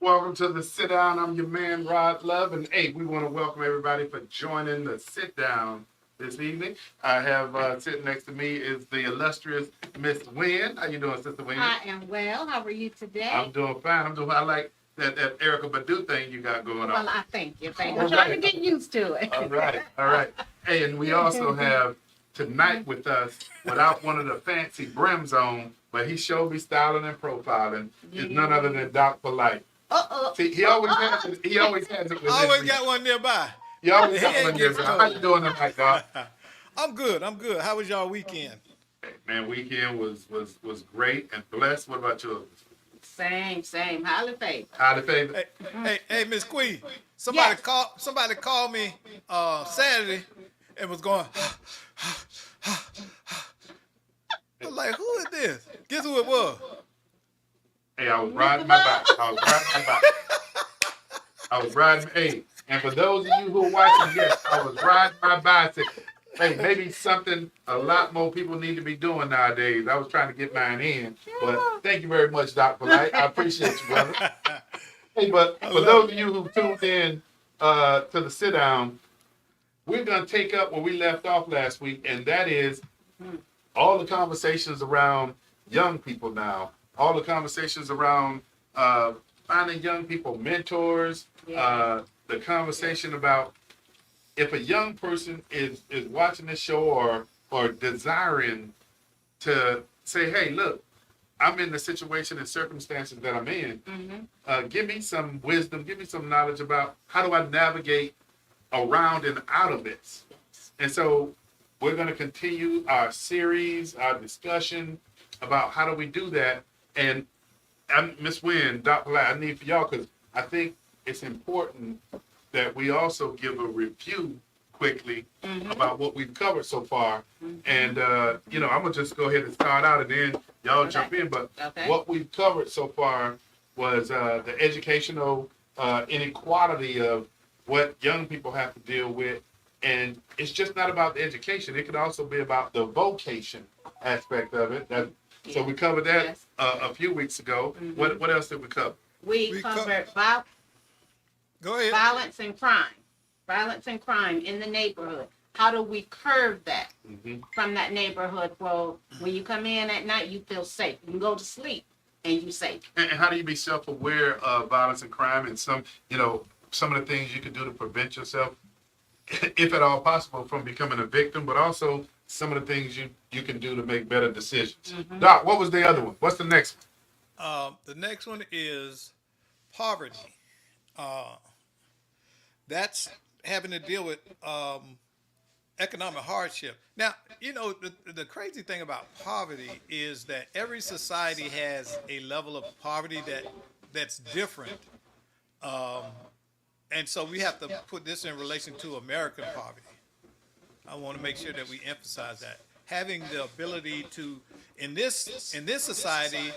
Welcome to the Sit Down. I'm your man, Rod Love. And hey, we want to welcome everybody for joining the Sit Down this evening. I have sitting next to me is the illustrious Miss Wynn. How you doing, Sister Wynn? I am well. How are you today? I'm doing fine. I like that Erica Badu thing you got going on. Well, I thank you. I'm trying to get used to it. All right. Hey, and we also have tonight with us, without one of the fancy brims on, but he showed me styling and profiling, is none other than Doc Polite. See, he always has it. He always has it with Always got one nearby. You always got one nearby. How you doing tonight, Doc? I'm good. How was y'all weekend? Hey, man, weekend was great and blessed. What about yours? Same. Highly favored. Highly favored. Hey, Miss Queen. Yes. Somebody called me Saturday and was going. I'm like, who is this? Guess who it was? Hey, I was riding my bike. Hey, and for those of you who are watching, yes, I was riding my bicycle. Hey, maybe something a lot more people need to be doing nowadays. I was trying to get mine in, but thank you very much, Doc Polite. I appreciate you, brother. Hey, but for those of you who tuned in to the sit down, we're going to take up where we left off last week, and that is all the conversations around young people now. All the conversations around finding young people mentors, the conversation about if a young person is watching this show or desiring to say, hey, look, I'm in the situation and circumstances that I'm in. Give me some wisdom, give me some knowledge about how do I navigate around and out of this. And so we're going to continue our series, our discussion about how do we do that. And Miss Wynn, Dr. Polite, I need for y'all, because I think it's important that we also give a review quickly about what we've covered so far. And, I'm going to just go ahead and start out and then y'all jump in. But what we've covered so far was the educational inequality of what young people have to deal with. And it's just not about the education. It could also be about the vocation aspect of it. So we covered that a few weeks ago. What else did we cover? We covered Go ahead. violence and crime in the neighborhood. How do we curb that from that neighborhood? Well, when you come in at night, you feel safe. You can go to sleep and you're safe. And how do you be self-aware of violence and crime and some of the things you can do to prevent yourself, if at all possible, from becoming a victim, but also some of the things you can do to make better decisions. Doc, what was the other one? What's the next one? The next one is poverty. That's having to deal with economic hardship. Now, the crazy thing about poverty is that every society has a level of poverty that's different. And so we have to put this in relation to American poverty. I want to make sure that we emphasize that. Having the ability to, in this society,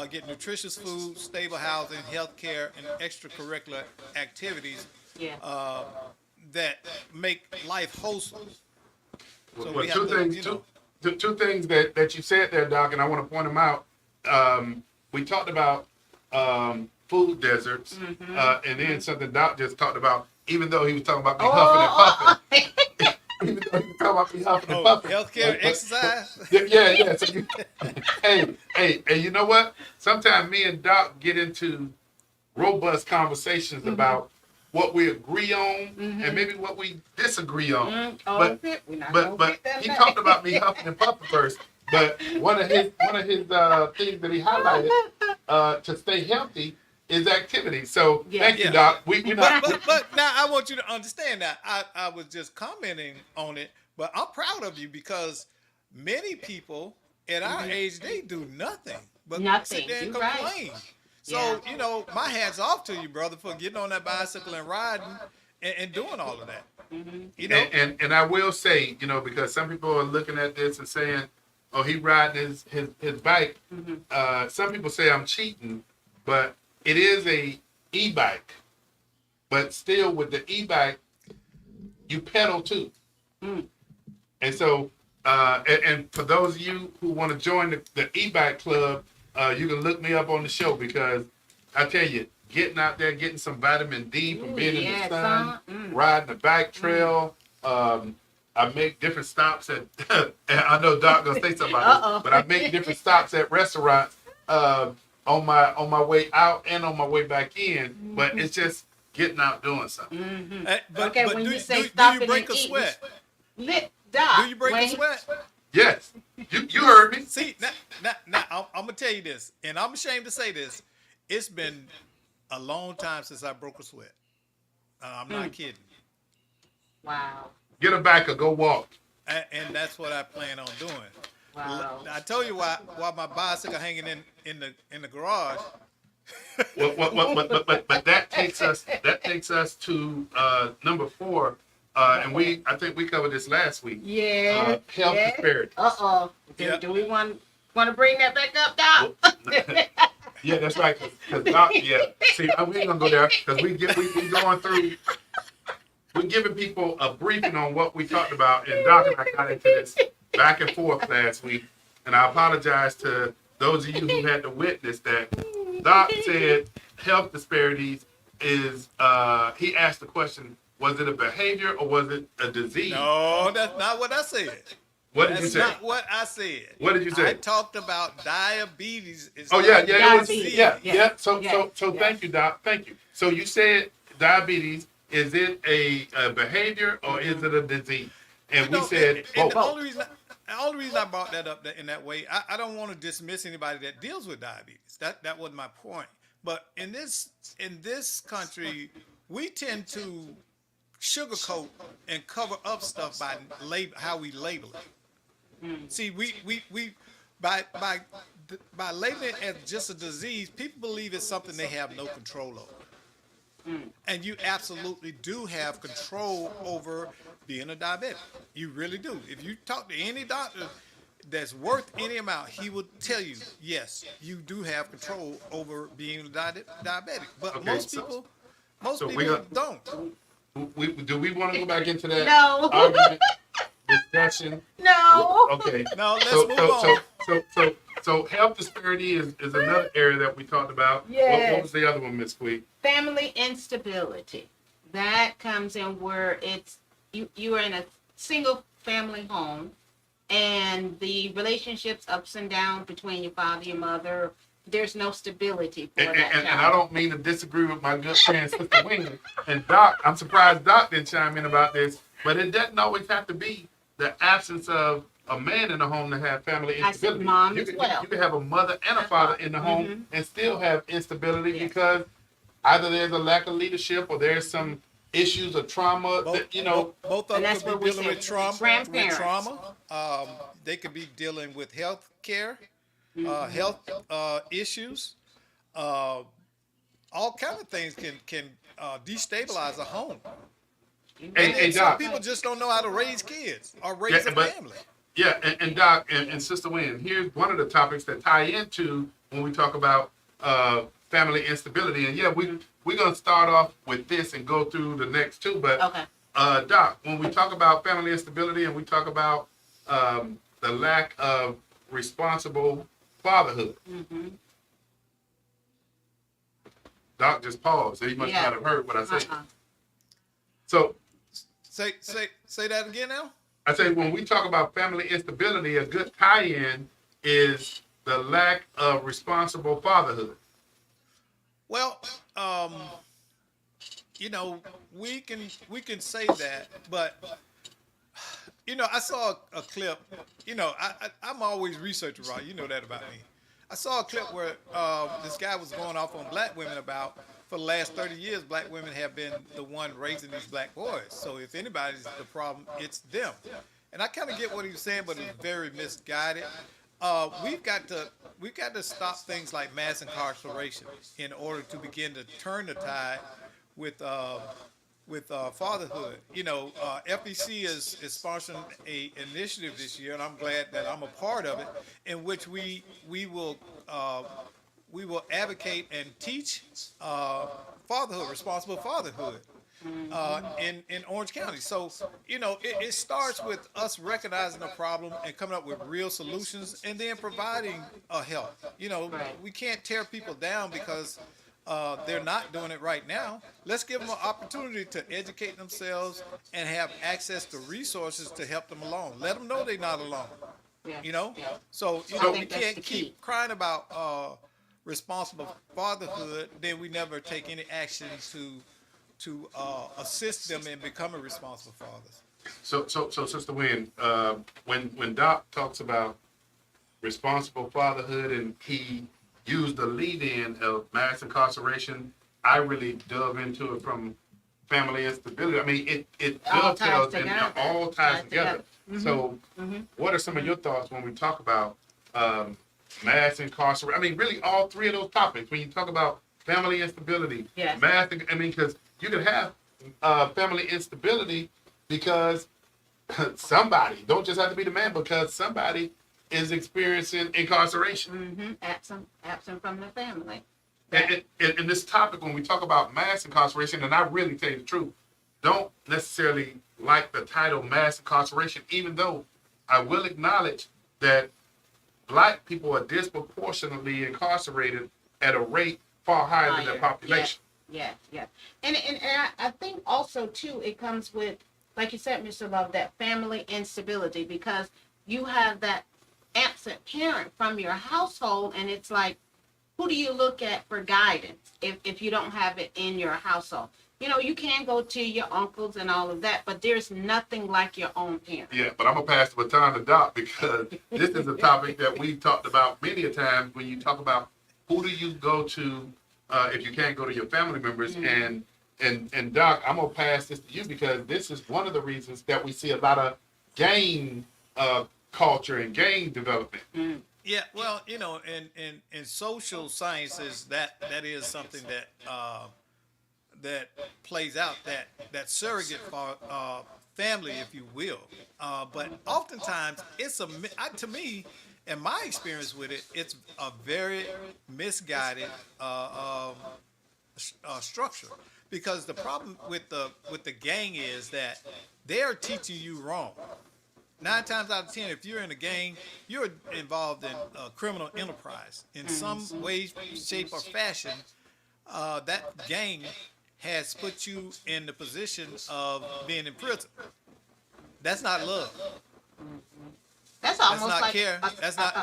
get nutritious food, stable housing, health care, and extracurricular activities that make life wholesome. So Well, two things that you said there, Doc, and I want to point them out. We talked about food deserts, and then something Doc just talked about, even though he was talking about me huffing and puffing. Even though he was talking about me huffing and puffing. Healthcare, exercise. Yeah. So hey, you know what? Sometimes me and Doc get into robust conversations about what we agree on and maybe what we disagree on. But he talked about me huffing and puffing first. But one of his things that he highlighted to stay healthy is activity. So thank you, Doc. We're not. But now I want you to understand that I was just commenting on it, but I'm proud of you because many people at our age, they do nothing but sit there and complain. Right. So, my hat's off to you, brother, for getting on that bicycle and riding and doing all of that. And I will say, because some people are looking at this and saying, oh, he riding his bike. Some people say I'm cheating, but it is a e-bike. But still with the e-bike, you pedal too. And so, and for those of you who want to join the e-bike club, you can look me up on the show because I tell you, getting out there, getting some vitamin D from being in the sun, son. riding the bike trail. I make different stops at, and I know Doc gonna say something about this, but I make different stops at restaurants on my way out and on my way back in. But it's just getting out doing something. But, Okay, but when do, you say do stopping you break and a eating, sweat? Doc, Do you break a wait. sweat? Yes, you heard me. See, now I'm gonna tell you this, and I'm ashamed to say this. It's been a long time since I broke a sweat. I'm not kidding, Wow. Get her back or go walk. and that's what I plan on doing. Wow. I told you why my bicycle hanging in the garage. But that takes us to number 4, and I think we covered this last week. Yeah. Health disparities. Yeah. Do we want to bring that back up, Doc? Yeah, that's right. Cause Doc, yeah. See, we ain't gonna go there because we going through. We're giving people a briefing on what we talked about, and Doc and I got into this back and forth last week, and I apologize to those of you who had to witness that. Doc said health disparities is. He asked the question: was it a behavior or was it a disease? No, that's not what I said. What did you say? That's not what I said. What did you say? I talked about diabetes. Oh yeah. Diabetes. Yeah. So Yeah. thank you, Doc. Thank you. So you said diabetes. Is it a behavior or is it a disease? And we said and both. the only reason I brought that up in that way, I don't want to dismiss anybody that deals with diabetes. That wasn't my point. But in this country, we tend to sugarcoat and cover up stuff by how we label it. See, we by labeling it as just a disease, people believe it's something they have no control over. And you absolutely do have control over being a diabetic. You really do. If you talk to any doctor that's worth any amount, he will tell you, yes, you do have control over being a diabetic. But Okay, most so people don't. Do we want to go back into that No. argument discussion? No. Okay. No, let's move on. So health disparity is another area that we talked about. Yes. What was the other one, Miss Quee? Family instability. That comes in where it's you are in a single family home, and the relationships ups and downs between your father, your mother. There's no stability for that child. And I don't mean to disagree with my good friend Sister Wing and Doc. I'm surprised Doc didn't chime in about this, but it doesn't always have to be the absence of a man in the home to have family instability. I said mom you as can, well. You can have a mother and a father in the home and still have instability Yes. because either there's a lack of leadership or there's some issues of trauma that, Both of And them that's could what be we dealing said, with trauma. grandparents. They could be dealing with health care, health issues. All kind of things can destabilize a home. Hey, Some Doc. people just don't know how to raise kids or raise a family. Yeah, and Doc and Sister Wynn, here's one of the topics that tie into when we talk about family instability. And yeah, we're going to start off with this and go through the next two. But Okay. Doc, when we talk about family instability and we talk about the lack of responsible fatherhood, Doc just paused. So he must not have heard what I said. So Say that again now. I say when we talk about family instability, a good tie-in is the lack of responsible fatherhood. Well, we can say that, but I saw a clip. I'm always researching, Rod. You know that about me. I saw a clip where this guy was going off on black women about, for the last 30 years, black women have been the one raising these black boys. So if anybody's the problem, it's them. And I kind of get what he was saying, but it's very misguided. We've got to stop things like mass incarceration in order to begin to turn the tide with fatherhood. FEC is sponsoring a initiative this year, and I'm glad that I'm a part of it, in which we will advocate and teach fatherhood, responsible fatherhood. In Orange County. So, it starts with us recognizing a problem and coming up with real solutions and then providing help. We can't tear people down because they're not doing it right now. Let's give them an opportunity to educate themselves and have access to resources to help them along. Let them know they're not alone. Yeah. You know, Yeah. so I we think that's can't the key. keep crying about responsible fatherhood, then we never take any action to assist them in becoming responsible fathers. So Sister Wynn, when Doc talks about responsible fatherhood and he used the lead-in of mass incarceration, I really dove into it from family instability. I mean, it All ties dovetails and together. all ties Ties together. together. So, what are some of your thoughts when we talk about mass incarceration? I mean, really, all three of those topics. When you talk about family instability, Yes. I mean, because you can have family instability because somebody, don't just have to be the man, because somebody is experiencing incarceration. Absent from the family. And in this topic, when we talk about mass incarceration, and I really tell you the truth, don't necessarily like the title mass incarceration, even though I will acknowledge that Black people are disproportionately incarcerated at a rate far higher than their population. Yeah. And I think also too it comes with, like you said, Mr. Love, that family instability, because you have that absent parent from your household, and it's like, who do you look at for guidance if you don't have it in your household? You know, you can go to your uncles and all of that, but there's nothing like your own parents. Yeah, but I'm going to pass the baton to Doc, because this is a topic that we've talked about many a time when you talk about who do you go to if you can't go to your family members. And Doc, I'm going to pass this to you, because this is one of the reasons that we see a lot of gang culture and gang development. Yeah, well, you know, in social sciences, that is something that plays out, that surrogate for family, if you will. But oftentimes, to me, in my experience with it, it's a very misguided structure. Because the problem with the gang is that they're teaching you wrong. 9 times out of 10, if you're in a gang, you're involved in a criminal enterprise in some way, shape, or fashion. That gang has put you in the position of being in prison. That's not love. That's almost That's not like care.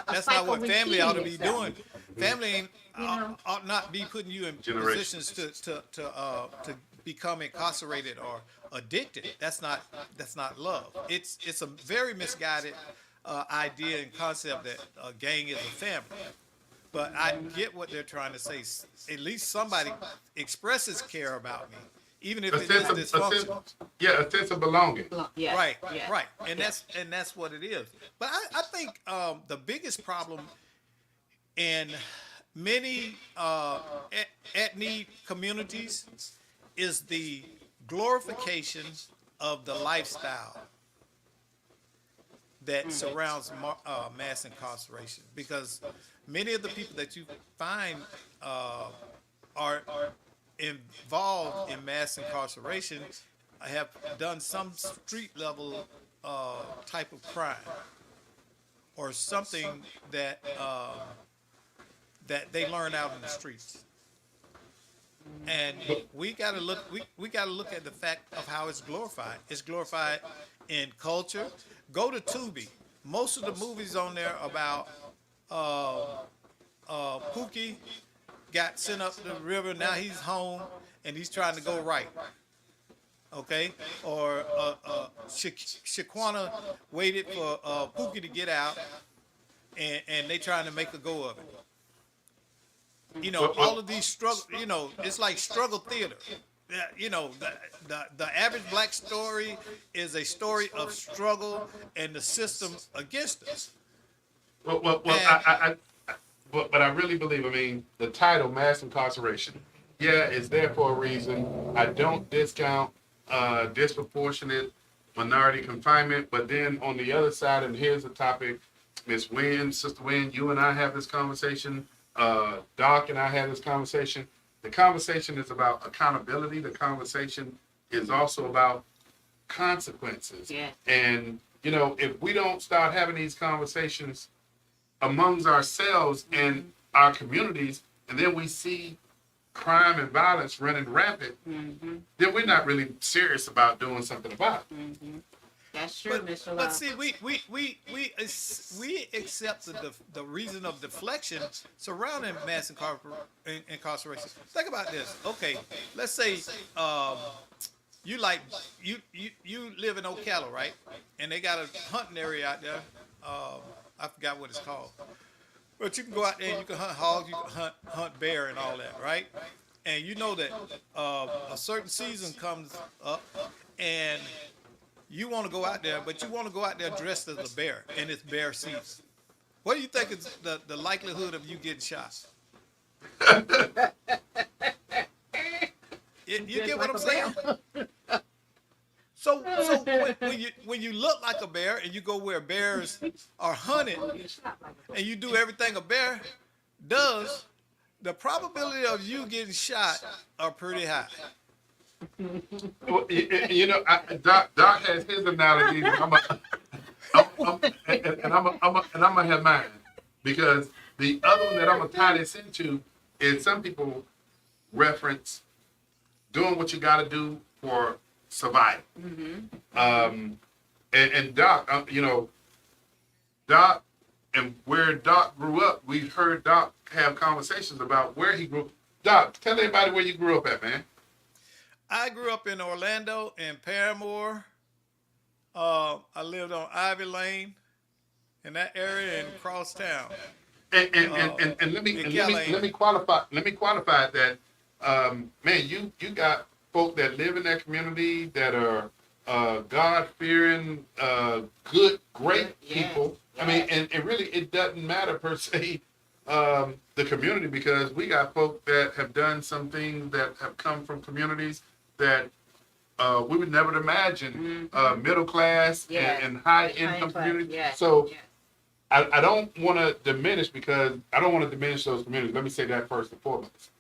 That's not what family ought to be doing. Family ought not be putting you in positions to become incarcerated or addicted. That's not love. It's a very misguided idea and concept that a gang is a family. But I get what they're trying to say. At least somebody expresses care about me, even if it is dysfunctional. A sense of belonging. Yeah. Right. And that's what it is. But I think the biggest problem in many ethnic communities is the glorification of the lifestyle that surrounds mass incarceration, because many of the people that you find are involved in mass incarceration have done some street level type of crime or something that they learn out in the streets. And we got to look. We got to look at the fact of how it's glorified. It's glorified in culture. Go to Tubi. Most of the movies on there about Pookie got sent up the river. Now he's home and he's trying to go right. Okay, or Shaquana waited for Pookie to get out, and they trying to make a go of it. You know, all of these struggle. You know, it's like struggle theater. You know, the average black story is a story of struggle and the system against us. But I really believe, I mean, the title, mass incarceration, it's there for a reason. I don't discount disproportionate minority confinement, but then on the other side, and here's the topic, Miss Wynn, Sister Wynn, you and I have this conversation, Doc and I have this conversation. The conversation is about accountability. The conversation is also about consequences. Yeah. And, you know, if we don't start having these conversations amongst ourselves and our communities, and then we see crime and violence running rampant, Mm-hmm. then we're not really serious about doing something about it. Mm-hmm. That's true, Mr. Love. But see, we accept the reason of deflection surrounding mass incarceration. Think about this. Okay, let's say you live in Ocala, right? And they got a hunting area out there. I forgot what it's called. But you can go out there and you can hunt hogs, you can hunt bear and all that, right? And you know that a certain season comes up and you want to go out there, but you want to go out there dressed as a bear, and it's bear season. What do you think is the likelihood of you getting shot? You get what I'm saying? So when you look like a bear and you go where bears are hunted and you do everything a bear does, the probability of you getting shot are pretty high. Well, you know, Doc has his analogy. I'm gonna have mine, because the other one that I'm gonna tie this into is some people reference doing what you got to do for survival. Mm-hmm. And Doc, you know, Doc and where Doc grew up, we've heard Doc have conversations about where he grew up. Doc, tell everybody where you grew up at, man. I grew up in Orlando and Paramore. I lived on Ivy Lane in that area and across town. And let me qualify that. Man, you got folk that live in that community that are God fearing, good, great people. Yes. I mean, and really, it doesn't matter per se the community, because we got folk that have done some things that have come from communities that we would never imagine, middle class and high income communities. Yes. So I don't want to diminish, because I don't want to diminish those communities. Let me say that first and foremost.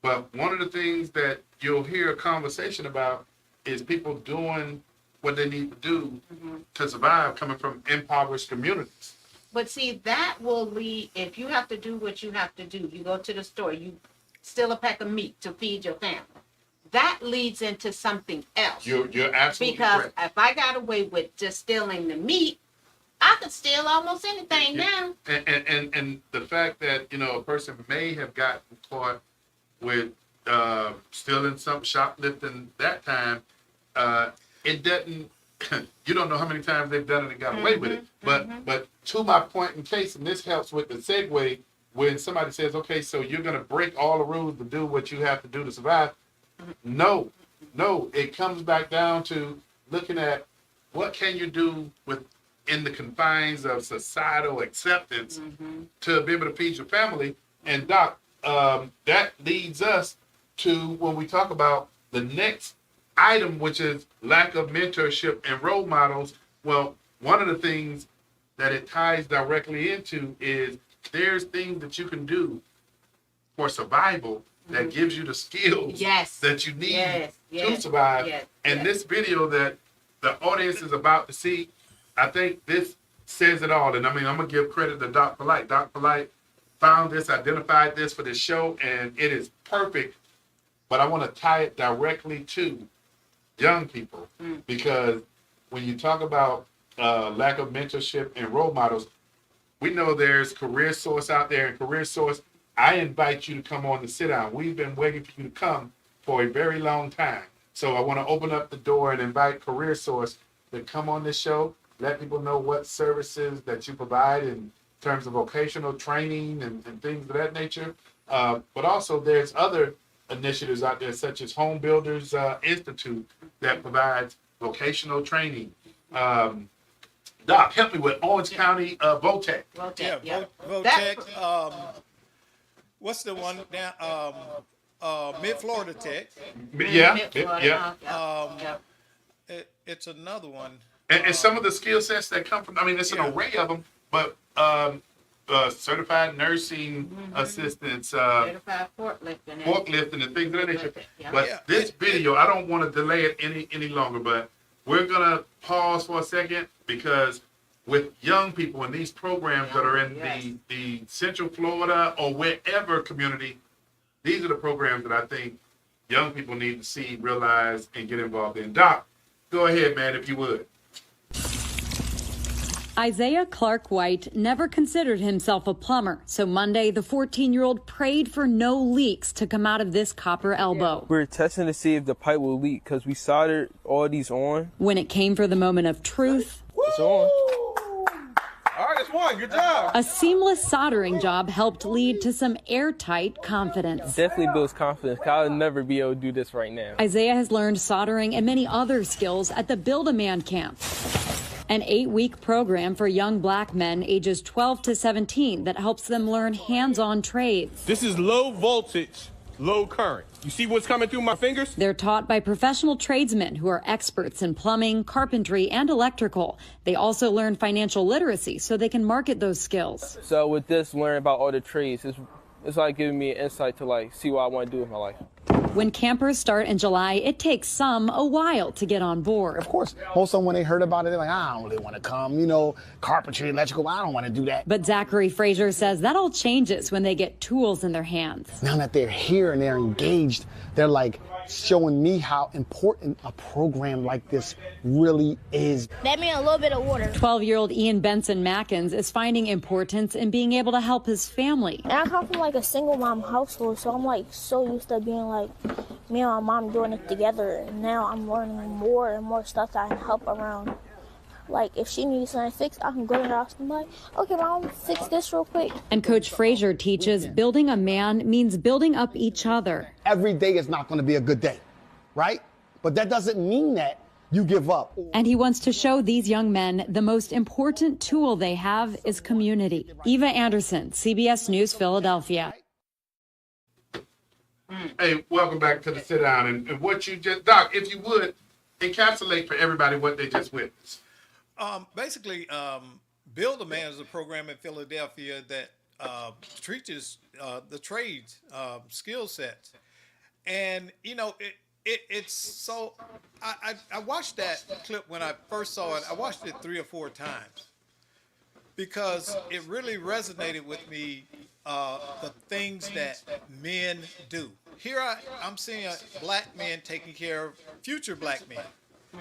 But one of the things that you'll hear a conversation about is people doing what they need to do to survive, coming from impoverished communities. But see, that will lead, if you have to do what you have to do, you go to the store, you steal a pack of meat to feed your family. That leads into something else. You're absolutely Because correct. if I got away with just stealing the meat, I could steal almost anything now. And the fact that, you know, a person may have gotten caught with stealing some, shoplifting that time, it doesn't, you don't know how many times they've done it and got away with it. But to my point in case, and this helps with the segue, when somebody says, okay, so you're going to break all the rules to do what you have to do to survive. No, it comes back down to looking at what can you do within the confines of societal acceptance to be able to feed your family. And Doc, that leads us to when we talk about the next item, which is lack of mentorship and role models. Well, one of the things that it ties directly into is there's things that you can do for survival that gives you the skills that you need to survive. And this video that the audience is about to see, I think this says it all. And I mean, I'm going to give credit to Doc Polite. Doc Polite found this, identified this for this show, and it is perfect. But I want to tie it directly to young people, because when you talk about lack of mentorship and role models, we know there's Career Source out there, and Career Source, I invite you to come on and sit down. We've been waiting for you to come for a very long time. So I want to open up the door and invite Career Source to come on this show, let people know what services that you provide in terms of vocational training and things of that nature. But also there's other initiatives out there, such as Home Builders Institute, that provides vocational training. Doc, help me with Orange County VOTEC. VOTEC. What's the one down? Mid-Florida Tech. It's another one. And some of the skill sets that come from, I mean, it's an array of them, but certified nursing assistants, Certified forklifting and things of that nature. But this video, I don't want to delay it any longer, but we're going to pause for a second, because with young people in these programs that are in the Central Florida or wherever community, these are the programs that I think young people need to see, realize, and get involved in. Doc, go ahead, man, if you would. Isaiah Clark White never considered himself a plumber, so Monday the 14-year-old prayed for no leaks to come out of this copper elbow. We're testing to see if the pipe will leak because we soldered all these on. When it came for the moment of truth, It's on. All right, it's one. Good job. a seamless soldering job helped lead to some airtight confidence. Definitely builds confidence. 'Cause I'll never be able to do this right now. Isaiah has learned soldering and many other skills at the Build-A-Man camp, an 8-week program for young black men ages 12 to 17 that helps them learn hands-on trades. This is low voltage, low current. You see what's coming through my fingers? They're taught by professional tradesmen who are experts in plumbing, carpentry, and electrical. They also learn financial literacy so they can market those skills. So with this, learning about all the trades, it's like giving me an insight to like see what I want to do with my life. When campers start in July, it takes some a while to get on board. Of course, most of them, when they heard about it, they're like, I don't really want to come. You know, carpentry, electrical, I don't want to do that. But Zachary Frazier says that all changes when they get tools in their hands. Now that they're here and they're engaged, they're like showing me how important a program like this really is. That meant a little bit of water. 12-year-old Ian Benson Mackins is finding importance in being able to help his family. And I come from like a single mom household, so I'm like so used to being like me and my mom doing it together. And now I'm learning more and more stuff that I can help around. Like if she needs something fixed, I can go to her house and be like, okay, mom, fix this real quick. And Coach Frazier teaches building a man means building up each other. Every day is not going to be a good day, right? But that doesn't mean that you give up. And he wants to show these young men the most important tool they have is community. Eva Anderson, CBS News, Philadelphia. Hey, welcome back to the sit down. And what you just, Doc, if you would, encapsulate for everybody what they just witnessed. Basically, Build a Man is a program in Philadelphia that teaches the trades skill sets, and you know it's so. I watched that clip when I first saw it. I watched it 3 or 4 times because it really resonated with me. The things that men do. Here I'm seeing black men taking care of future black men,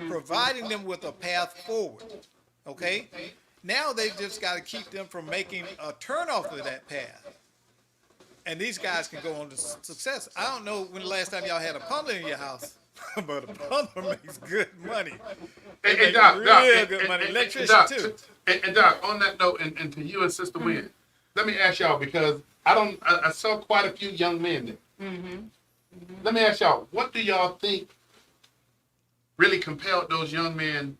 providing them with a path forward. Okay? Now they just got to keep them from making a turn off of that path. And these guys can go on to success. I don't know when the last time y'all had a plumber in your house, but a plumber makes good money. Hey, Doc, Good money. Electrician too. And Doc, on that note, and to you and Sister Wynn, let me ask y'all, because I saw quite a few young men there. Let me ask y'all, what do y'all think really compelled those young men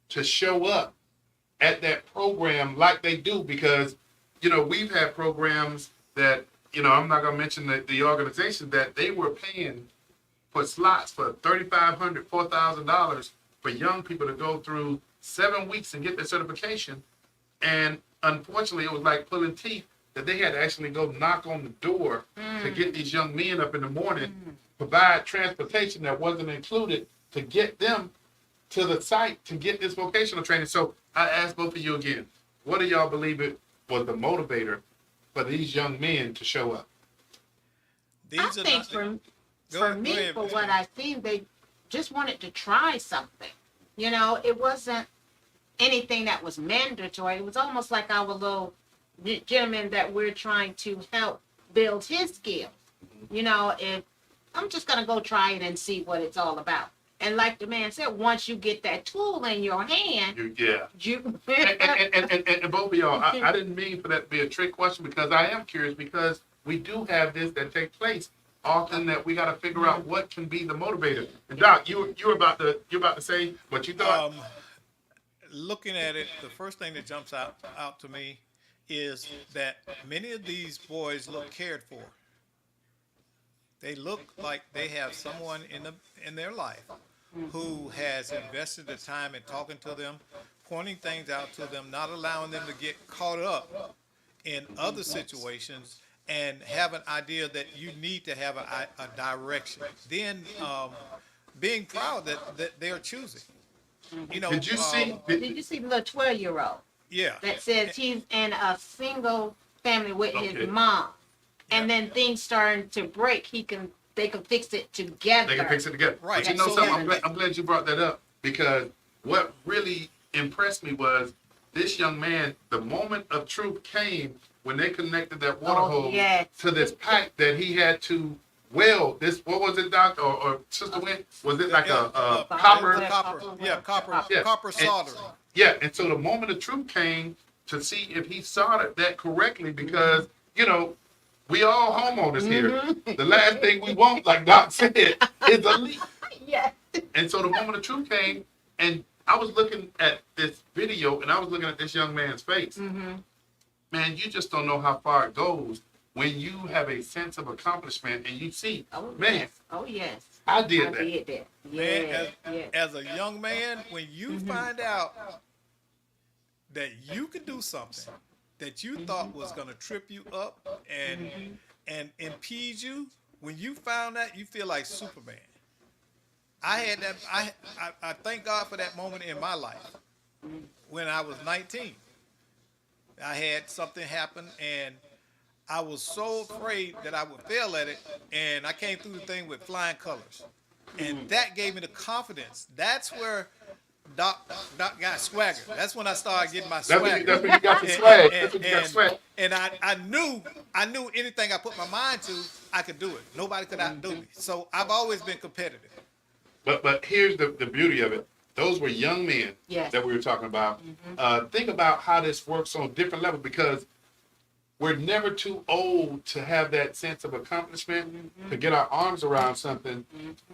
to show up at that program like they do? Because, you know, we've had programs that, you know, I'm not going to mention the organization that they were paying for slots for $3,500, $4,000 for young people to go through 7 weeks and get their certification. And unfortunately, it was like pulling teeth that they had to actually go knock on the door to get these young men up in the morning, provide transportation that wasn't included to get them to the site to get this vocational training. So I ask both of you again, what do y'all believe it was the motivator for these young men to show up? I think for me, for what I've seen, they just wanted to try something. You know, it wasn't anything that was mandatory. It was almost like our little gentleman that we're trying to help build his skills. You know, if I'm just going to go try it and see what it's all about. And like the man said, once you get that tool in your hand, And both of y'all, I didn't mean for that to be a trick question, because I am curious, because we do have this that takes place often, that we got to figure out what can be the motivator. And Doc, you're about to say what you thought. Looking at it, the first thing that jumps out to me is that many of these boys look cared for. They look like they have someone in their life who has invested the time in talking to them, pointing things out to them, not allowing them to get caught up in other situations, and have an idea that you need to have a direction. Then being proud that they're choosing. You know, Did you see did you see the little 12-year-old yeah. that says he's in a single family with his mom? and then things starting to break, they can fix it together. They can fix it together. Right. But you know So- something? I'm glad you brought that up, because what really impressed me was this young man, the moment of truth came when they connected that water hose to this pipe that he had to weld. This, what was it, Doc or Sister Wynn? Was it like a copper? Copper soldering. Yeah, and so the moment of truth came to see if he soldered that correctly, because, you know, we all homeowners here. The last thing we want, like Doc said, is a leak. Yes. And so the moment of truth came, and I was looking at this video, and I was looking at this young man's face. Man, you just don't know how far it goes when you have a sense of accomplishment and you see, man, Yes. Oh, yes. I did I that. did that. Man, Yes. as a young man, when you find out that you could do something that you thought was going to trip you up and impede you, when you found that, you feel like Superman. I had that. I thank God for that moment in my life when I was 19. I had something happen, and I was so afraid that I would fail at it, and I came through the thing with flying colors, and that gave me the confidence. That's where Doc got swagger. That's when I started getting my swagger. That's when you got the swag. That's when you got swag. And I knew anything I put my mind to, I could do it. Nobody could outdo me. So I've always been competitive. But here's the beauty of it. Those were young men that we were talking about. Think about how this works on different levels, because we're never too old to have that sense of accomplishment, to get our arms around something,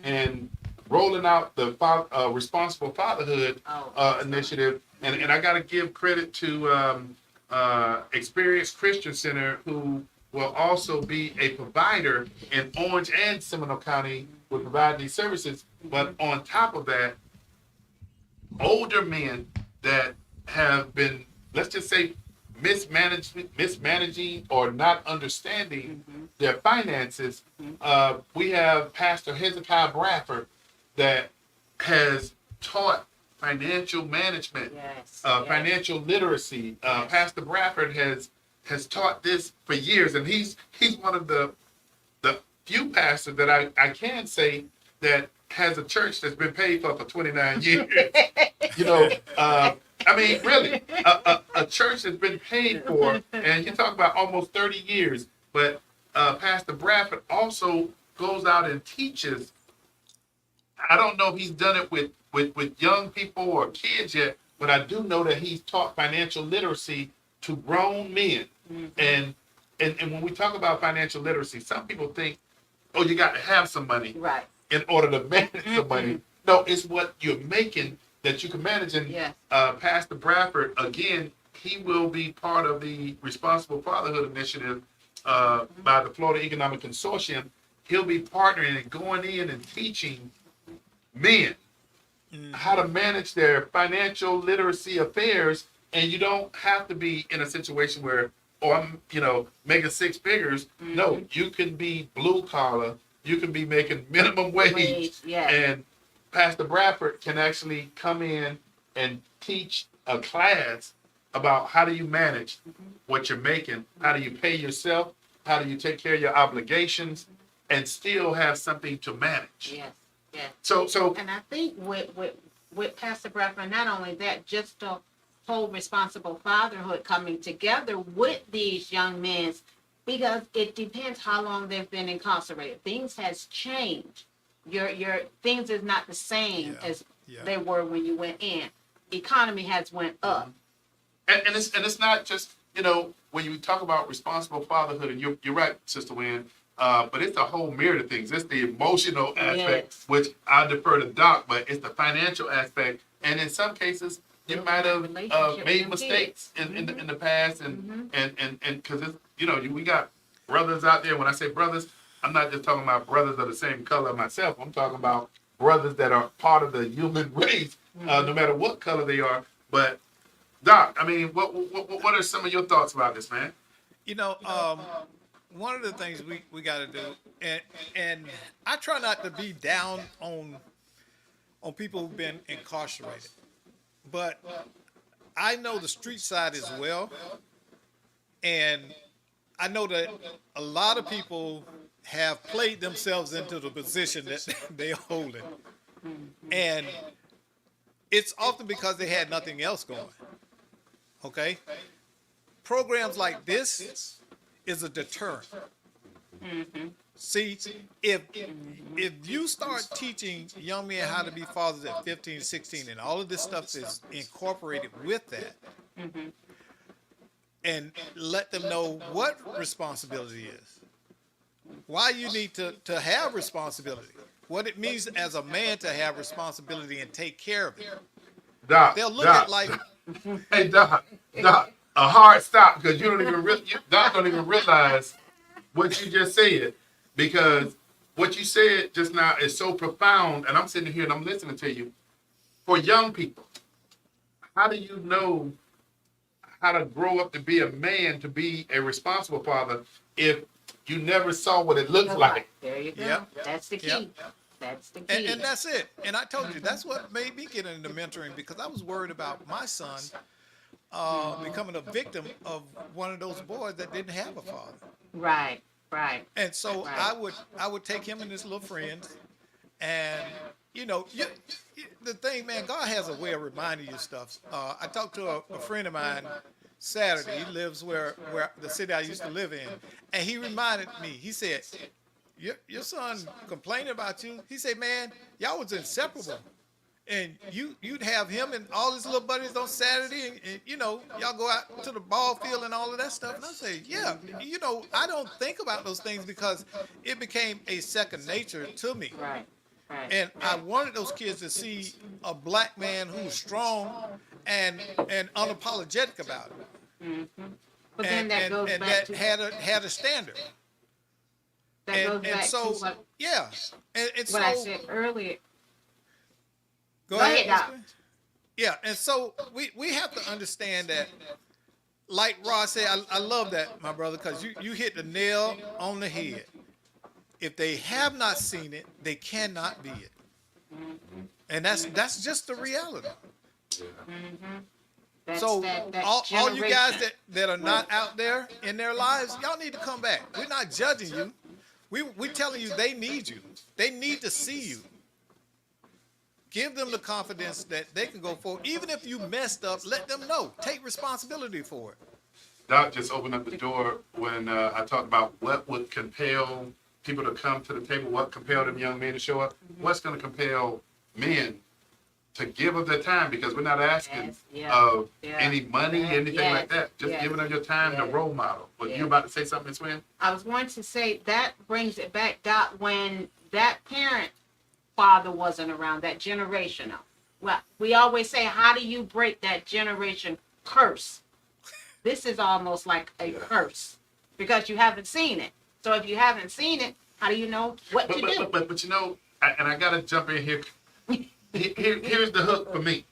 and rolling out the responsible fatherhood initiative. And I got to give credit to Experience Christian Center, who will also be a provider in Orange and Seminole County with providing these services. But on top of that, older men that have been, let's just say, mismanaging or not understanding their finances. We have Pastor Hezekiah Bradford that has taught financial management, financial literacy. Pastor Bradford has taught this for years, and he's one of the few pastors that I can say that has a church that's been paid for 29 years. You know, I mean, really, a church that's been paid for, and you talk about almost 30 years. But Pastor Bradford also goes out and teaches. I don't know if he's done it with young people or kids yet, but I do know that he's taught financial literacy to grown men. And when we talk about financial literacy, some people think, oh, you got to have some money in order to manage some money. No, it's what you're making that you can manage. And Pastor Bradford, again, he will be part of the Responsible Fatherhood Initiative by the Florida Economic Consortium. He'll be partnering and going in and teaching men how to manage their financial literacy affairs. And you don't have to be in a situation where, oh, I'm, making six figures. No, you can be blue collar. You can be making minimum wage. And Pastor Bradford can actually come in and teach a class about how do you manage what you're making, how do you pay yourself, how do you take care of your obligations, and still have something to manage. So, and I think with Pastor Bradford, not only that, just the whole responsible fatherhood coming together with these young men, because it depends how long they've been incarcerated. Things has changed. Your things is not the same as they were when you went in. Economy has went up. And it's not just, when you talk about responsible fatherhood, and you're right, Sister Wynn, but it's a whole myriad of things. It's the emotional aspect, which I defer to Doc, but it's the financial aspect. And in some cases, you might have made mistakes in the past, and because we got brothers out there. When I say brothers, I'm not just talking about brothers of the same color myself. I'm talking about brothers that are part of the human race, no matter what color they are. But Doc, I mean, what are some of your thoughts about this, man? One of the things we got to do, and I try not to be down on people who've been incarcerated, but I know the street side as well, and I know that a lot of people have played themselves into the position that they're holding. And it's often because they had nothing else going. Okay? Programs like this is a deterrent. See, if you start teaching young men how to be fathers at 15, 16, and all of this stuff is incorporated with that, and let them know what responsibility is, why you need to have responsibility, what it means as a man to have responsibility and take care of it. Doc, They'll look Doc, at like, hey, Doc, a hard stop, because you don't even Doc don't even realize what you just said, because what you said just now is so profound, and I'm sitting here and I'm listening to you. For young people, how do you know how to grow up to be a man, to be a responsible father, if you never saw what it looks like? There you go. Yep. That's the key. Yep. That's the key. and that's it. And I told you, that's what made me get into mentoring, because I was worried about my son becoming a victim of one of those boys that didn't have a father. Right. Right. And so Right. I would take him and his little friends, and the thing, man, God has a way of reminding you stuff. I talked to a friend of mine Saturday. He lives where the city I used to live in, and he reminded me. He said, "Your son complaining about you." He said, "Man, y'all was inseparable, and you'd have him and all his little buddies on Saturday, and y'all go out to the ball field and all of that stuff." And I say, "Yeah, I don't think about those things because it became a second nature to me." Right. Right. And I wanted those kids to see a black man who was strong and unapologetic about it. But then that goes and back that to had a standard. that goes And back so, to what, yeah. And what I so, said earlier. go Go ahead. ahead, Doc. Yeah, and so we have to understand that, like Ross said, I love that, my brother, because you hit the nail on the head. If they have not seen it, they cannot be it. And that's just the reality. That's So that all you generation. guys that are not out there in their lives, y'all need to come back. We're not judging you. We telling you they need you. They need to see you. Give them the confidence that they can go forward. Even if you messed up, let them know. Take responsibility for it. Doc just opened up the door when I talked about what would compel people to come to the table, what compelled them young men to show up, what's going to compel men to give up their time, because we're not asking of any money, anything like that. Just giving them your time to role model. But you about to say something, Ms. Wynn? I was going to say that brings it back, Doc, when that parent father wasn't around, that generational. Well, we always say, how do you break that generation curse? This is almost like a curse because you haven't seen it. So if you haven't seen it, how do you know what to do? But I got to jump in here. Here's the hook for me.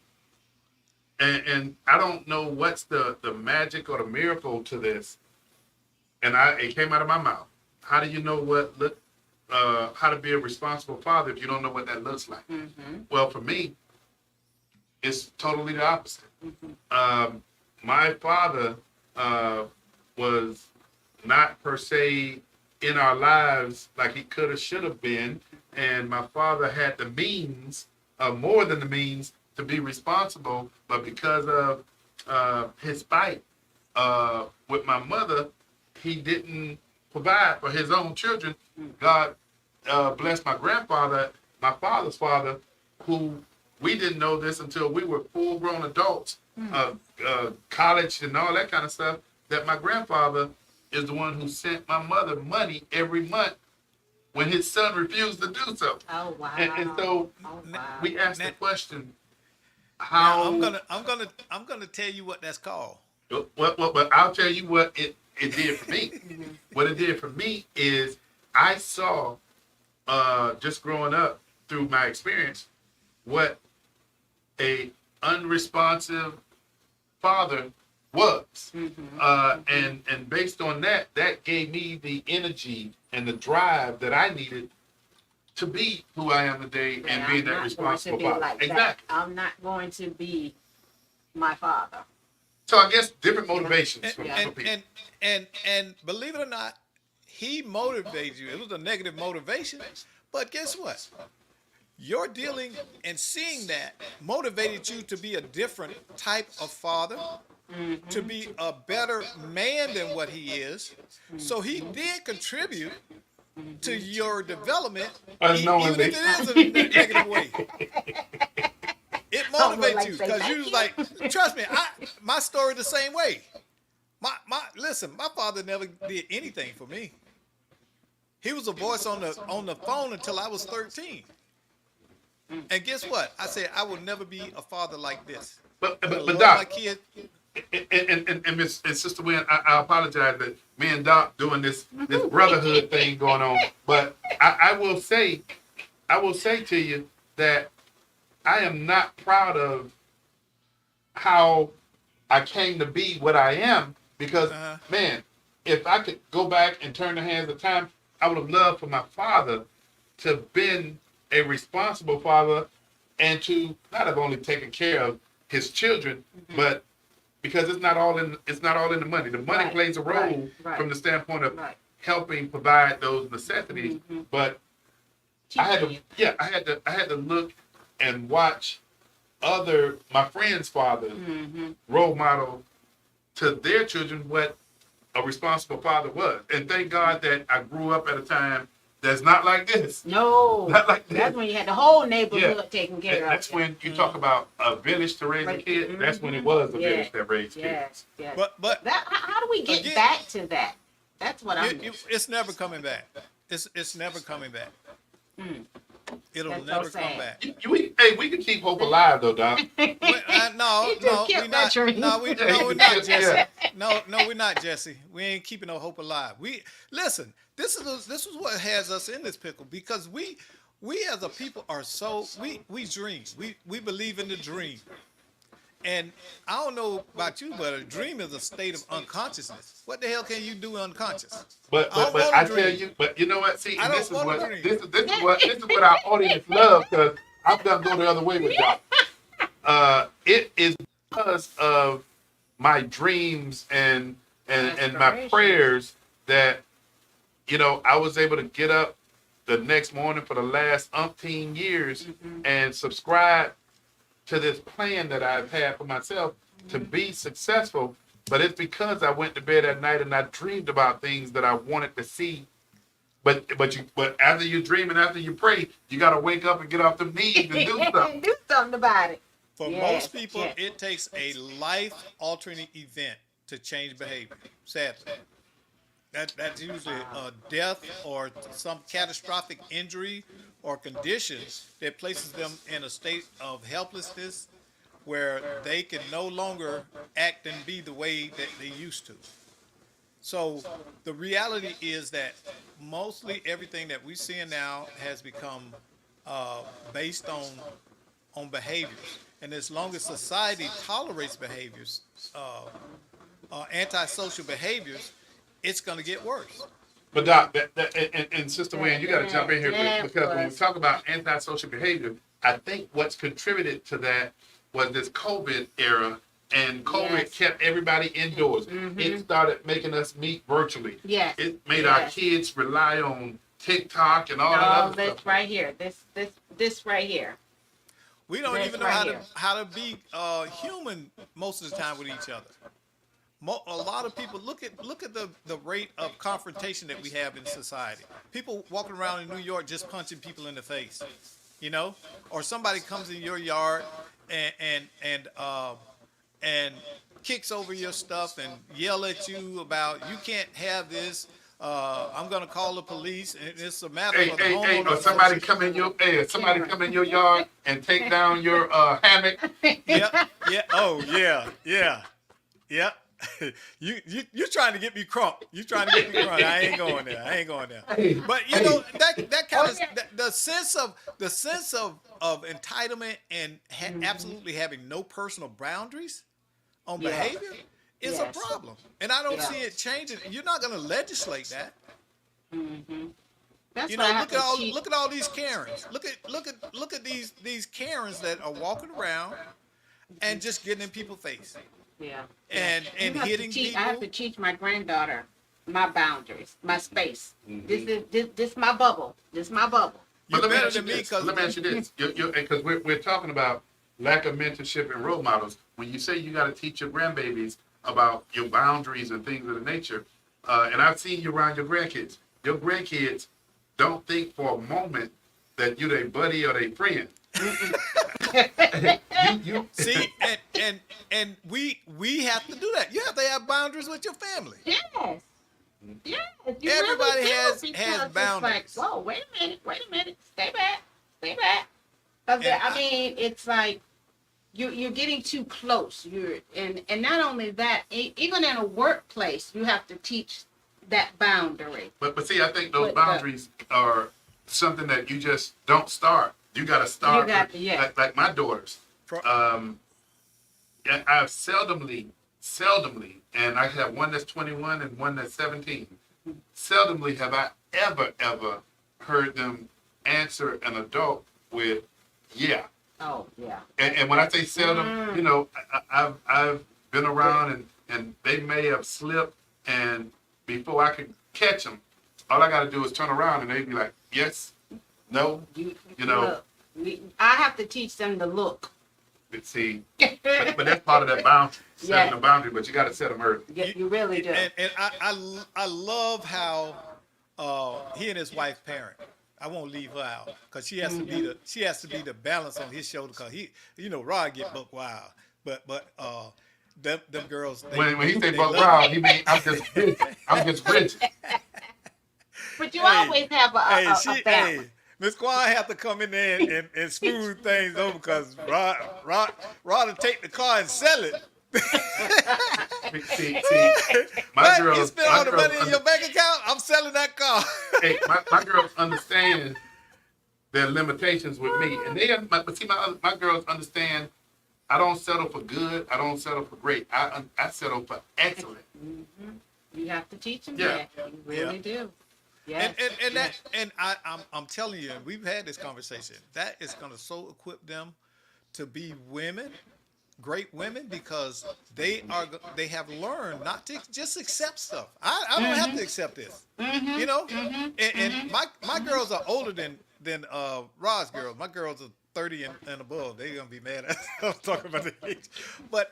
And I don't know what's the magic or the miracle to this. And it came out of my mouth. How do you know how to be a responsible father if you don't know what that looks like? Well, for me, it's totally the opposite. My father was not per se in our lives like he could have, should have been. And my father had the means, more than the means, to be responsible. But because of his fight with my mother, he didn't provide for his own children. God blessed my grandfather, my father's father, who we didn't know this until we were full-grown adults, college and all that kind of stuff, that my grandfather is the one who sent my mother money every month when his son refused to do so. Oh wow! And so we asked the question, how? Now, I'm gonna tell you what that's called. But I'll tell you what it did for me. What it did for me is I saw, just growing up through my experience, what a unresponsive father was. And based on that gave me the energy and the drive that I needed to be who I am today and being that responsible father. Exactly. I'm not going to be my father. So I guess different motivations for And people. and believe it or not, he motivated you. It was a negative motivation, but guess what? Your dealing and seeing that motivated you to be a different type of father, to be a better man than what he is. So he did contribute to your development, even if Unknowingly. it is in a negative way. It motivates you because you was like, trust me, my story the same way. Listen, my father never did anything for me. He was a voice on the phone until I was 13. And guess what? I said I will never be a father like this. But Love Doc, my kid. and Miss and Sister Wynn, I apologize that me and Doc doing this brotherhood thing going on. But I will say to you that I am not proud of how I came to be what I am because man, if I could go back and turn the hands of time, I would have loved for my father to have been a responsible father and to not have only taken care of his children, but because it's not all in the money. The money plays a role from the standpoint of helping provide those necessities. But I had to look and watch my friends' fathers role model to their children what a responsible father was. And thank God that I grew up at a time that's not like this. No, Not like this. that's when you had the whole neighborhood taken care of. That's when you talk about a village to raise a kid. That's when it was a village that raised kids. Yes. But How do we get again, back to that? That's what I'm. it's never coming back. It's never coming back. It'll That's never so come sad. back. We can keep hope alive though, Doc. No, You just killed we're that not. dream. No, we're not, Jesse. No, we're not, Jesse. We ain't keeping no hope alive. Listen. This is what has us in this pickle because we as a people are so we dream. We believe in the dream. And I don't know about you, but a dream is a state of unconsciousness. What the hell can you do unconscious? But I tell you, but you know what? See, I this is don't what want to this is what our audience loves because I'm gonna go the other way with y'all. It is because of my dreams and my prayers that I was able to get up the next morning for the last umpteen years and subscribe to this plan that I've had for myself to be successful. But it's because I went to bed at night and I dreamed about things that I wanted to see. But after you dream and after you pray, you got to wake up and get off them knees and do something. Do something about it. For most people, it takes a life-altering event to change behavior. Sadly. That's usually a death or some catastrophic injury or condition that places them in a state of helplessness where they can no longer act and be the way that they used to. So the reality is that mostly everything that we're seeing now has become based on behaviors. And as long as society tolerates behaviors, antisocial behaviors, it's going to get worse. But Doc, and Sister Wayne, you got to jump in here because when we talk about antisocial behavior, I think what's contributed to that was this COVID era, and COVID kept everybody indoors. It started making us meet virtually. Yes. It made our kids rely on TikTok and all that other this stuff. right here. This right here. We don't This even know right how to be human most of the time with each other. A lot of people look at the rate of confrontation that we have in society. People walking around in New York just punching people in the face, or somebody comes in your yard and kicks over your stuff and yell at you about you can't have this. I'm gonna call the police, and it's a matter of the homeowner. Or somebody come in your yard and take down your hammock. Oh yeah. You trying to get me crunk. I ain't going there. But that kind of the sense of entitlement and absolutely having no personal boundaries on behavior is a problem. And I don't see it changing. You're not going to legislate that. That's look at all these Karens. Look at these Karens that are walking around and just getting in people's face. Yeah. and You have to hitting teach- people. I have to teach my granddaughter my boundaries, my space. Mm-hmm. This my bubble. This my bubble. You're But let me better ask you than me this. because Let me ask you this. Because we're talking about lack of mentorship and role models. When you say you got to teach your grandbabies about your boundaries and things of the nature, and I've seen you around your grandkids. Your grandkids don't think for a moment that you're their buddy or their friend. you see, and we have to do that. You have to have boundaries with your family. Yes. Yes. You Everybody really do, has because boundaries. It's like, whoa, wait a minute. Stay back. Stay back. Because And I mean, it's like you're getting too close. And not only that, even in a workplace, you have to teach that boundary. But see, I think those But, boundaries are something that you just don't start. You got to start. You got to, yeah. Like my daughters. And I've seldomly, and I have one that's 21 and one that's 17. Seldomly have I ever heard them answer an adult with, yeah. Oh, yeah. And when I say seldom, you know, I've been around and they may have slipped, and before I could catch them, all I got to do is turn around and they'd be like, yes, no, you know. Look, I have to teach them to look. But see, but that's part of that boundary, setting Yeah. a boundary. But you got to set them early. Yeah, you really do. And I love how he and his wife parent. I won't leave her out because she has to be the balance on his shoulder because Rod get buck wild, but them girls. When he say buck wild, he mean I'm just rich. But you always have a balance. Hey, Miss Quan have to come in there and smooth things over because Rod will take the car and sell it. See, But you spend all the money in your bank account, I'm selling that car. Hey, my girls understand their limitations with me, and my girls understand. I don't settle for good. I don't settle for great. I settle for excellent. Mm-hmm. You have to teach them Yeah. that. You really do. Yes. I'm telling you, and we've had this conversation. That is going to so equip them to be women, great women, because they have learned not to just accept stuff. I don't have to accept this, you know. And my girls are older than Rod's girls. My girls are 30 and above. They're gonna be mad at I'm talking about the age, but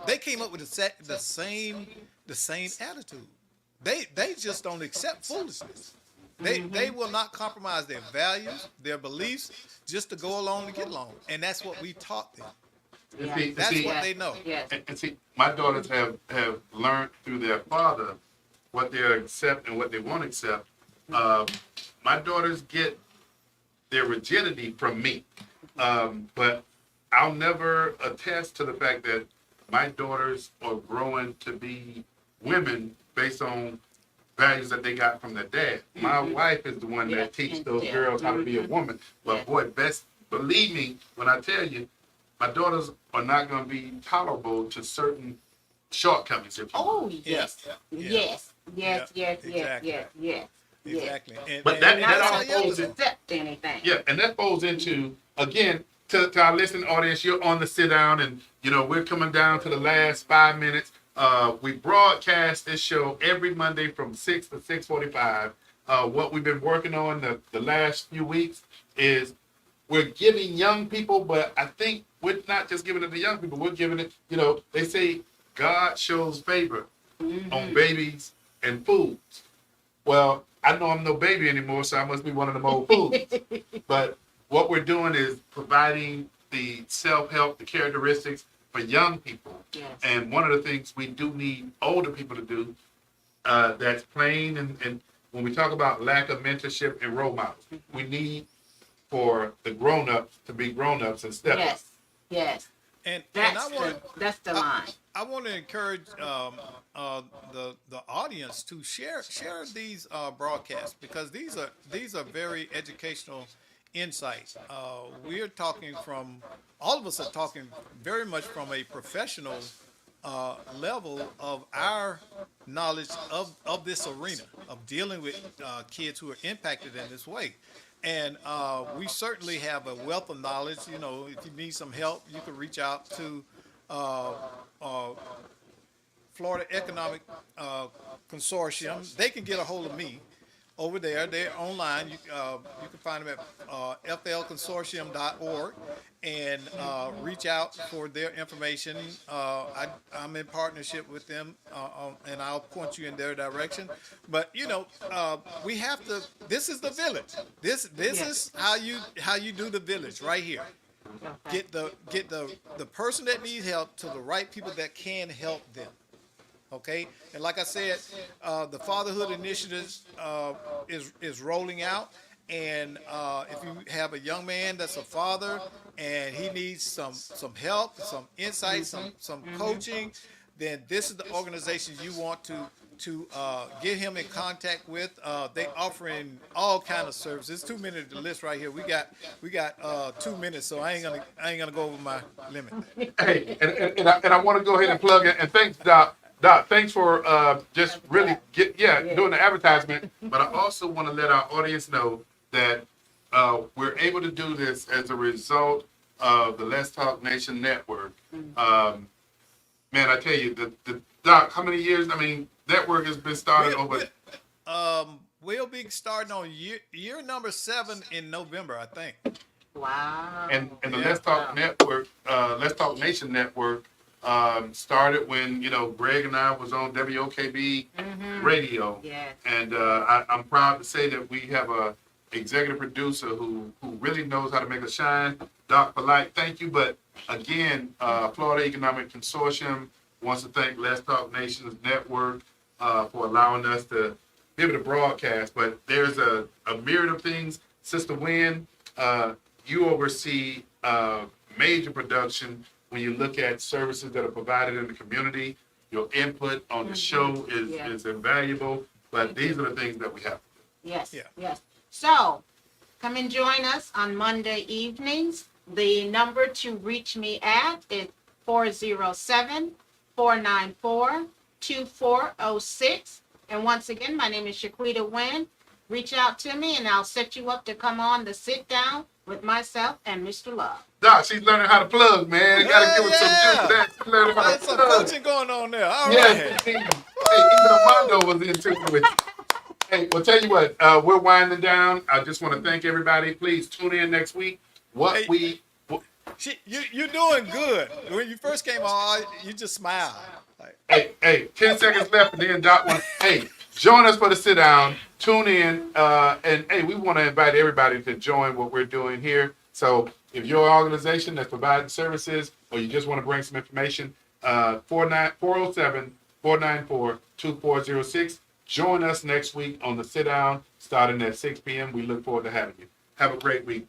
they came up with the same attitude. They just don't accept foolishness. They will not compromise their values, their beliefs, just to go along to get along. And that's what we taught them. And That's what they know. Yes. And see, my daughters have learned through their father what they accept and what they won't accept. My daughters get their rigidity from me. But I'll never attest to the fact that my daughters are growing to be women based on values that they got from their dad. My wife is the one that teaches those girls how to be a woman. But boy, best believe me when I tell you, my daughters are not going to be tolerable to certain shortcomings. If you will. Oh, yes. Yes. Exactly. But Not that all going folds to in, accept anything. yeah, and that folds into, again, to our listening audience, you're on the sit down, and we're coming down to the last 5 minutes. We broadcast this show every Monday from 6 to 6:45. What we've been working on the last few weeks is we're giving young people, but I think we're not just giving it to young people. We're giving it, they say God shows favor on babies and fools. Well, I know I'm no baby anymore, so I must be one of them old fools. But what we're doing is providing the self-help, the characteristics for young people. Yes. And one of the things we do need older people to do, that's plain, and when we talk about lack of mentorship and role models, we need for the grown-ups to be grown-ups and step up. Yes. And That's the line. I want to encourage the audience to share these broadcasts because these are very educational insights. We're talking all of us are talking very much from a professional level of our knowledge of this arena of dealing with kids who are impacted in this way. And we certainly have a wealth of knowledge. If you need some help, you can reach out to Florida Economic Consortium, they can get a hold of me over there. They're online. You can find them at flconsortium.org and reach out for their information. I'm in partnership with them, and I'll point you in their direction. But we have to. This is the village. This is how you do the village right here. Get the person that needs help to the right people that can help them. Okay, and like I said, the Fatherhood Initiative is rolling out, and if you have a young man that's a father and he needs some help, some insight, some coaching, then this is the organization you want to get him in contact with. They offering all kind of services. It's 2 minutes to list right here. We got 2 minutes, so I ain't gonna go over my limit. Hey, and I want to go ahead and plug in, and thanks, Doc. Doc, thanks for just really doing the advertisement. But I also want to let our audience know that we're able to do this as a result of the Let's Talk Nation Network. Man, I tell you, the Doc, how many years? I mean, network has been started over. We'll be starting on year number 7 in November, I think. Wow. And the Let's Talk Network, Let's Talk Nation Network. Started when Greg and I was on WOKB radio, Yes. and I'm proud to say that we have a executive producer who really knows how to make us shine. Doc Polite, thank you. But again, Florida Economic Consortium wants to thank Let's Talk Nations Network for allowing us to be able to broadcast. But there's a myriad of things. Sister Wynn, you oversee major production. When you look at services that are provided in the community, your input on the show is invaluable, but these are the things that we have to do. Yes. Yeah. Yes. So, come and join us on Monday evenings. The number to reach me at is 407-494-2406. And once again, my name is Shaquita Wynn. Reach out to me and I'll set you up to come on the sit down with myself and Mr. Love. Doc, she's learning how to plug, man. Gotta give her some juice. She's learning how to There's some plug. coaching going on there. All right. Yes, hey, even Armando was into it with you. Hey, well, tell you what, we're winding down. I just want to thank everybody. Please tune in next week. You're doing good. When you first came on, you just smiled. Like, Hey, 10 seconds left, and then Doc wants, hey, join us for the sit down. Tune in, and hey, we want to invite everybody to join what we're doing here. So if you're an organization that's providing services, or you just want to bring some information, 407-494-2406. Join us next week on the sit down, starting at 6 p.m. We look forward to having you. Have a great week.